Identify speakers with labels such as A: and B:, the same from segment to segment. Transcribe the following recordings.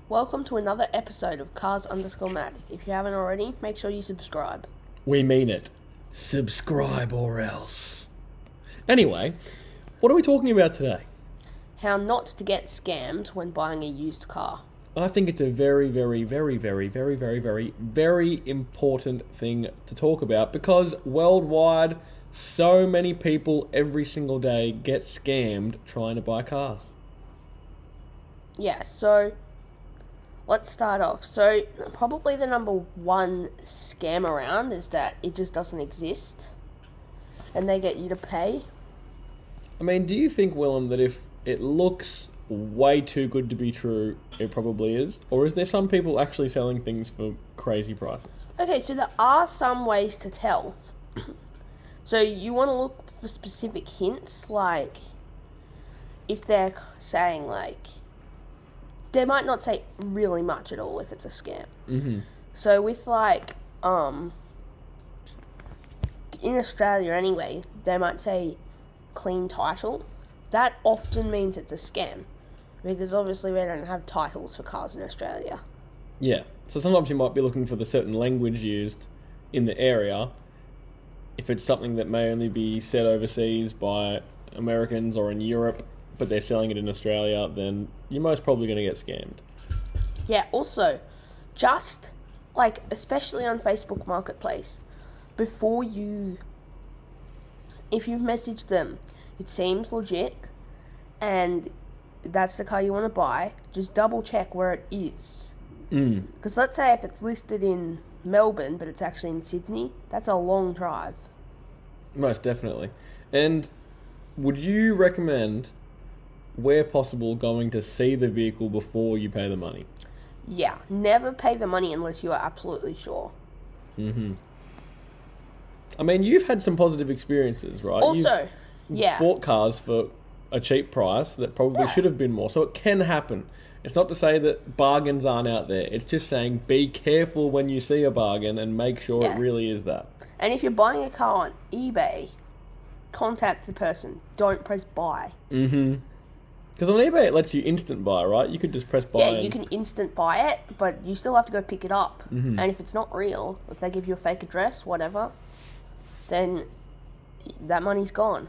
A: Welcome to another episode of Cars_Mad. If you haven't already, make sure you subscribe.
B: We mean it. Subscribe or else. Anyway, what are we talking about today?
A: How not to get scammed when buying a used car.
B: I think it's a very important thing to talk about because worldwide, so many people every single day get scammed trying to buy cars.
A: Yeah, so let's start off. So probably the number one scam around is that it just doesn't exist and they get you to pay.
B: I mean, do you think, Willem, that if it looks way too good to be true, it probably is? Or is there some people actually selling things for crazy prices?
A: Okay, so there are some ways to tell. So you want to look for specific hints, like if they're saying they might not say really much at all if it's a scam.
B: Mm-hmm.
A: So with in Australia anyway, they might say clean title. That often means it's a scam because obviously we don't have titles for cars in Australia.
B: Yeah, so sometimes you might be looking for the certain language used in the area. If it's something that may only be said overseas by Americans or in Europe, but they're selling it in Australia, then you're most probably going to get scammed.
A: Yeah, also, just, especially on Facebook Marketplace, if you've messaged them, it seems legit, and that's the car you want to buy, just double check where it is. Because let's say if it's listed in Melbourne, but it's actually in Sydney, that's a long drive.
B: Most definitely. And would you recommend, where possible, going to see the vehicle before you pay the money?
A: Yeah, never pay the money unless you are absolutely sure.
B: Mm-hmm. I mean, you've had some positive experiences, right?
A: Also,
B: you've bought cars for a cheap price that probably should have been more. So it can happen. It's not to say that bargains aren't out there. It's just saying be careful when you see a bargain and make sure it really is that.
A: And if you're buying a car on eBay, contact the person. Don't press buy.
B: Mm-hmm. Because on eBay it lets you instant buy, right? You could just press buy.
A: Yeah, you can instant buy it, but you still have to go pick it up.
B: Mm-hmm.
A: And if it's not real, if they give you a fake address, whatever, then that money's gone.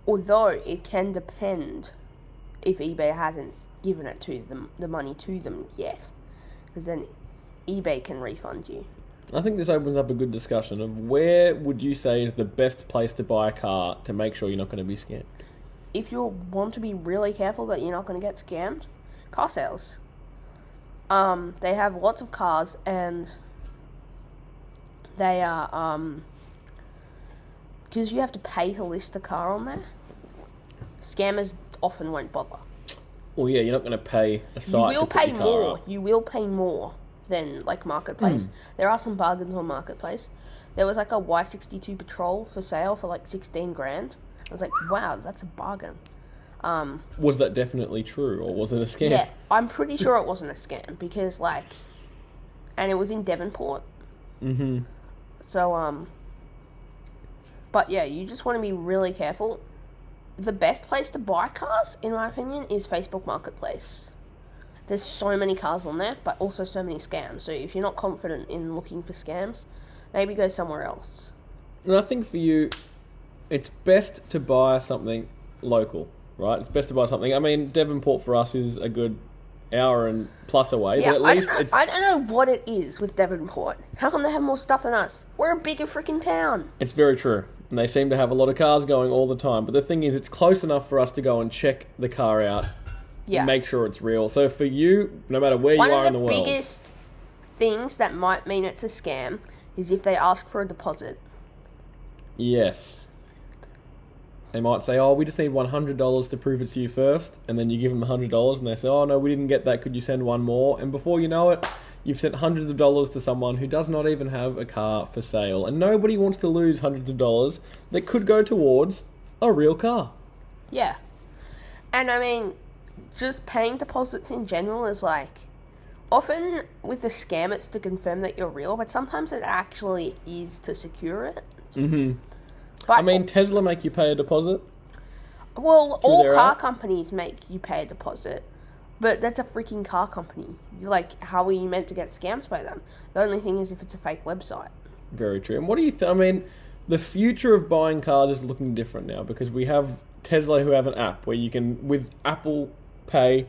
A: Although it can depend if eBay hasn't given it to them, the money to them yet, because then eBay can refund you.
B: I think this opens up a good discussion of where would you say is the best place to buy a car to make sure you're not going to be scammed?
A: If you want to be really careful that you're not going to get scammed, car sales. They have lots of cars and they are, because you have to pay to list a car on there, scammers often won't bother.
B: Well, yeah, you're not going to pay a site to put your car up.
A: You will pay more than Marketplace. There are some bargains on Marketplace. There was a Y62 Patrol for sale for 16 grand. I was like, wow, that's a bargain.
B: Was that definitely true, or was it a scam?
A: Yeah, I'm pretty sure it wasn't a scam because and it was in Devonport.
B: Mm-hmm.
A: So but yeah, you just want to be really careful. The best place to buy cars, in my opinion, is Facebook Marketplace. There's so many cars on there, but also so many scams. So if you're not confident in looking for scams, maybe go somewhere else.
B: And I think for you, it's best to buy something local, right? It's best to buy something. I mean, Devonport for us is a good hour and plus away,
A: Yeah,
B: but at least
A: I don't know what it is with Devonport. How come they have more stuff than us? We're a bigger freaking town.
B: It's very true. And they seem to have a lot of cars going all the time. But the thing is, it's close enough for us to go and check the car out.
A: Yeah.
B: Make sure it's real. So for you, no matter where you are in the world.
A: One of the biggest things that might mean it's a scam is if they ask for a deposit.
B: Yes. They might say, oh, we just need $100 to prove it's you first. And then you give them $100 and they say, oh, no, we didn't get that. Could you send one more? And before you know it, you've sent hundreds of dollars to someone who does not even have a car for sale. And nobody wants to lose hundreds of dollars that could go towards a real car.
A: Yeah. And I mean, just paying deposits in general is often with a scam it's to confirm that you're real, but sometimes it actually is to secure it.
B: Mm-hmm.
A: But,
B: I mean, Tesla make you pay a deposit?
A: Well, all car
B: app?
A: companies make you pay a deposit. But that's a freaking car company. Like, how are you meant to get scammed by them? The only thing is if it's a fake website.
B: Very true. And what do you I mean, the future of buying cars is looking different now because we have Tesla who have an app where you can, with Apple Pay,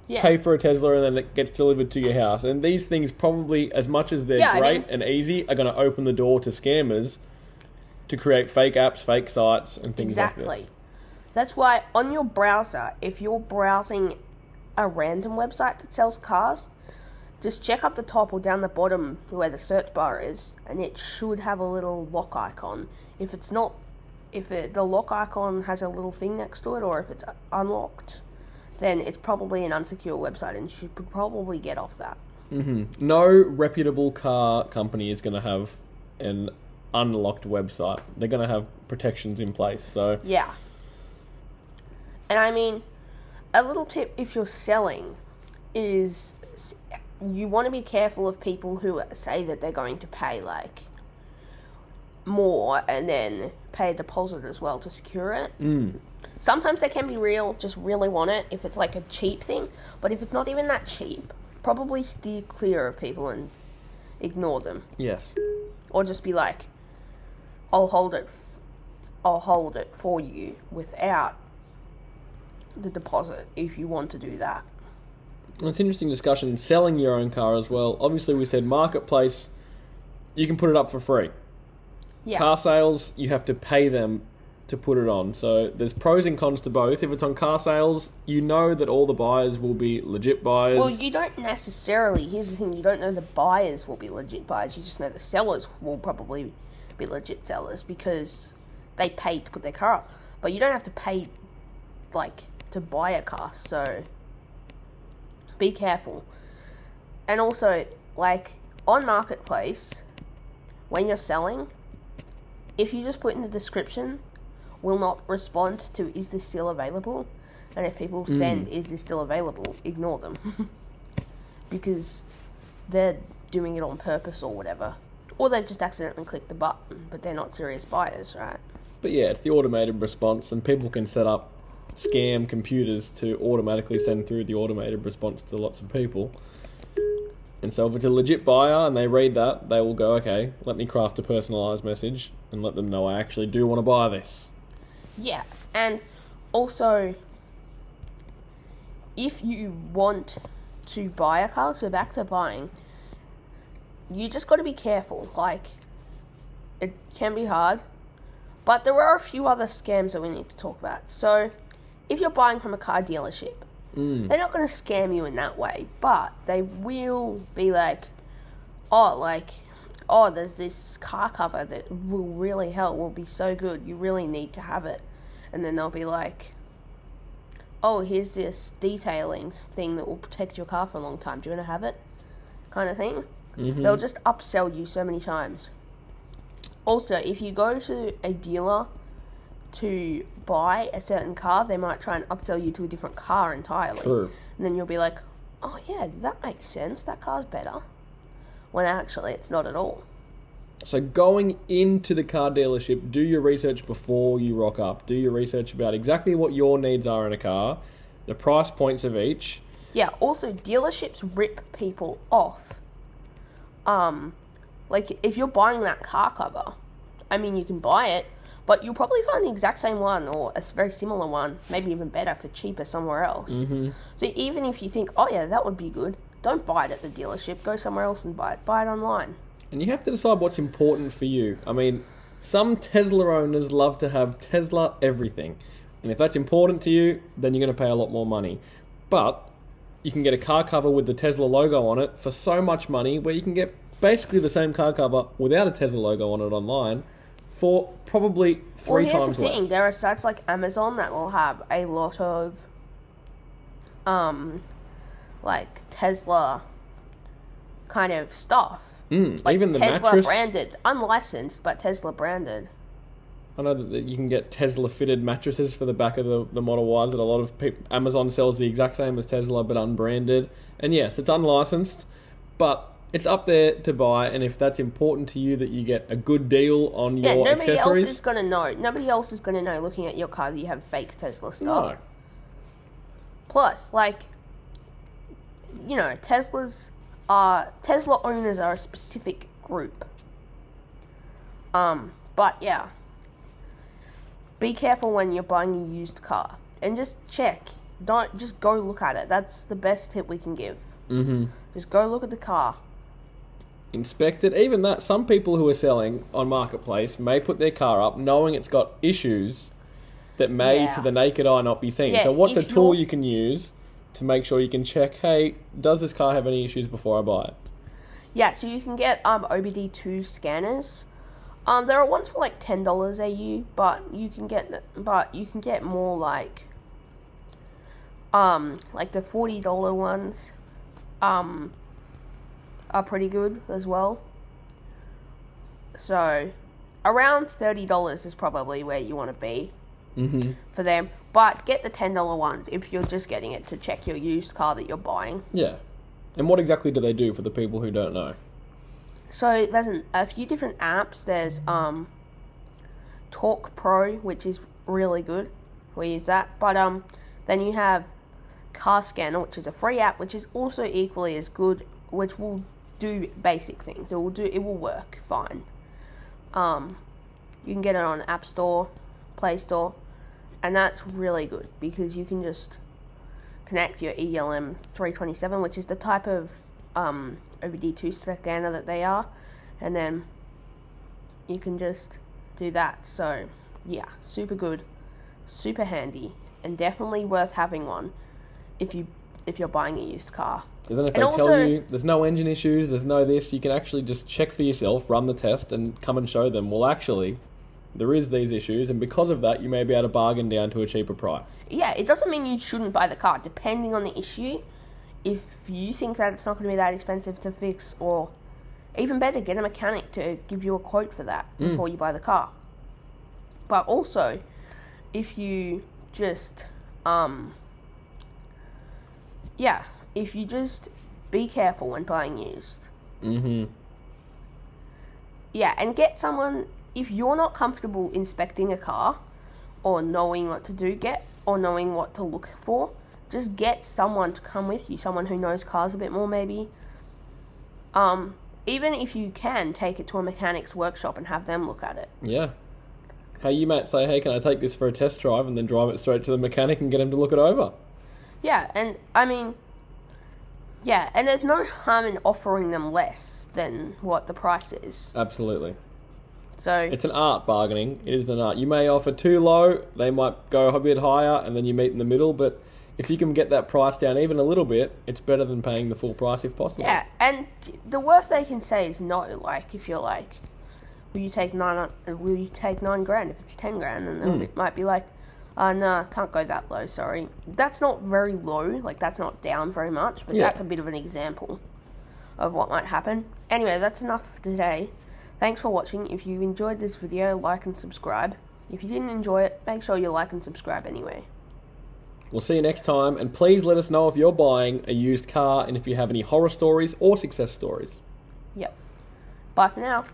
B: pay for a Tesla and then it gets delivered to your house. And these things probably, as much as they're great and easy, are going to open the door to scammers to create fake apps, fake sites, and things like this.
A: Exactly. That's why on your browser, if you're browsing a random website that sells cars, just check up the top or down the bottom where the search bar is, and it should have a little lock icon. If it's not, the lock icon has a little thing next to it, or if it's unlocked, then it's probably an unsecure website, and you could probably get off that.
B: Mm-hmm. No reputable car company is going to have an unlocked website. They're going to have protections in place. So
A: yeah. And I mean, a little tip if you're selling is you want to be careful of people who say that they're going to pay like more and then pay a deposit as well to secure it. Sometimes they can be real, just really want it if it's like a cheap thing, but if it's not even that cheap, probably steer clear of people and ignore them.
B: Yes.
A: Or just be like, I'll hold it for you without the deposit if you want to do that.
B: It's an interesting discussion. Selling your own car as well. Obviously, we said marketplace, you can put it up for free.
A: Yeah.
B: Car sales, you have to pay them to put it on. So there's pros and cons to both. If it's on car sales, you know that all the buyers will be legit buyers.
A: Well, you don't necessarily. Here's the thing: you don't know the buyers will be legit buyers. You just know the sellers will probably be legit sellers because they paid to put their car up. But you don't have to pay, like, to buy a car. So be careful. And also, like, on Marketplace, when you're selling, if you just put in the description, will not respond to is this still available, and if people send is this still available, ignore them. Because they're doing it on purpose or whatever. Or they've just accidentally clicked the button, but they're not serious buyers, right?
B: But yeah, it's the automated response, and people can set up scam computers to automatically send through the automated response to lots of people. And so if it's a legit buyer and they read that, they will go, okay, let me craft a personalised message and let them know I actually do want to buy this.
A: Yeah, and also, if you want to buy a car, so back to buying, you just got to be careful. Like, it can be hard, but there are a few other scams that we need to talk about. So, if you're buying from a car dealership, they're not going to scam you in that way, but they will be like, there's this car cover that will really help, will be so good, you really need to have it. And then they'll be like, oh, here's this detailing thing that will protect your car for a long time, do you want to have it? Kind of thing. They'll just upsell you so many times. Also, if you go to a dealer to buy a certain car, they might try and upsell you to a different car entirely.
B: True.
A: And then you'll be like, oh yeah, that makes sense, that car's better. When actually it's not at all.
B: So going into the car dealership, do your research before you rock up. Do your research about exactly what your needs are in a car, the price points of each.
A: Yeah, also dealerships rip people off. Like if you're buying that car cover, I mean you can buy it, but you'll probably find the exact same one or a very similar one, maybe even better for cheaper somewhere else. So even if you think, oh yeah, that would be good, don't buy it at the dealership. Go somewhere else and buy it. Buy it online.
B: And you have to decide what's important for you. I mean, some Tesla owners love to have Tesla everything. And if that's important to you, then you're going to pay a lot more money. But you can get a car cover with the Tesla logo on it for so much money, where you can get basically the same car cover without a Tesla logo on it online for probably three times less.
A: Here's the thing. There are sites like Amazon that will have a lot of like Tesla kind of stuff. Like
B: even the
A: Tesla
B: mattress
A: branded, unlicensed, but Tesla branded.
B: I know that you can get Tesla fitted mattresses for the back of the Model Ys that a lot of people, Amazon sells the exact same as Tesla but unbranded. And yes, it's unlicensed, but it's up there to buy, and if that's important to you that you get a good deal on your
A: nobody
B: accessories...
A: else is going to know. Nobody else is going to know looking at your car that you have fake Tesla stuff.
B: No.
A: Plus, like, you know, Tesla owners are a specific group. But yeah, be careful when you're buying a used car, and just check. Don't just go look at it. That's the best tip we can give.
B: Mm-hmm.
A: Just go look at the car.
B: Inspect it. Even that, some people who are selling on Marketplace may put their car up knowing it's got issues that may,
A: Yeah.
B: to the naked eye, not be seen.
A: Yeah,
B: So what's a
A: if
B: tool
A: you're-
B: you can use to make sure you can check, hey, does this car have any issues before I buy it?
A: Yeah, so you can get OBD2 scanners. There are ones for like $10 AU, but you can get more like the $40 ones are pretty good as well. So around $30 is probably where you want to be
B: Mm-hmm.
A: for them. But get the $10 ones if you're just getting it to check your used car that you're buying.
B: Yeah. And what exactly do they do for the people who don't know?
A: So there's a few different apps. There's Talk Pro, which is really good. We use that. But then you have Car Scanner, which is a free app, which is also equally as good, which will do basic things. It will work fine. You can get it on App Store, Play Store, and that's really good because you can just connect your ELM 327, which is the type of OBD2 scanner that they are, and then you can just do that. So yeah, super good, super handy, and definitely worth having one if you're buying a used car.
B: Because then if
A: And
B: they
A: also-
B: tell you there's no engine issues, there's no this, you can actually just check for yourself, run the test, and come and show them, well, actually, there is these issues, and because of that, you may be able to bargain down to a cheaper price.
A: Yeah, it doesn't mean you shouldn't buy the car, depending on the issue. If you think that it's not going to be that expensive to fix, or even better, get a mechanic to give you a quote for that before you buy the car. But also, if you just, if you just be careful when buying used.
B: Mm-hmm.
A: Yeah, and get someone, if you're not comfortable inspecting a car or knowing what to do, or knowing what to look for, just get someone to come with you, someone who knows cars a bit more maybe. Even if you can, take it to a mechanic's workshop and have them look at it.
B: Yeah. Hey, you might say, hey, can I take this for a test drive, and then drive it straight to the mechanic and get him to look it over?
A: Yeah, and I mean, yeah, and there's no harm in offering them less than what the price is.
B: Absolutely.
A: So,
B: It's an art, bargaining. It is an art. You may offer too low, they might go a bit higher, and then you meet in the middle, but if you can get that price down even a little bit, it's better than paying the full price if possible.
A: yeah, and the worst they can say is no. Like, if you're like, will you take $9 grand if it's 10 grand? And it might be like, no, can't go that low, sorry. That's not very low, like that's not down very much, but
B: Yeah.
A: that's a bit of an example of what might happen. Anyway, that's enough for today. Thanks for watching. If you enjoyed this video, like and subscribe. If you didn't enjoy it, make sure you like and subscribe anyway.
B: We'll see you next time, and please let us know if you're buying a used car and if you have any horror stories or success stories.
A: Yep. Bye for now.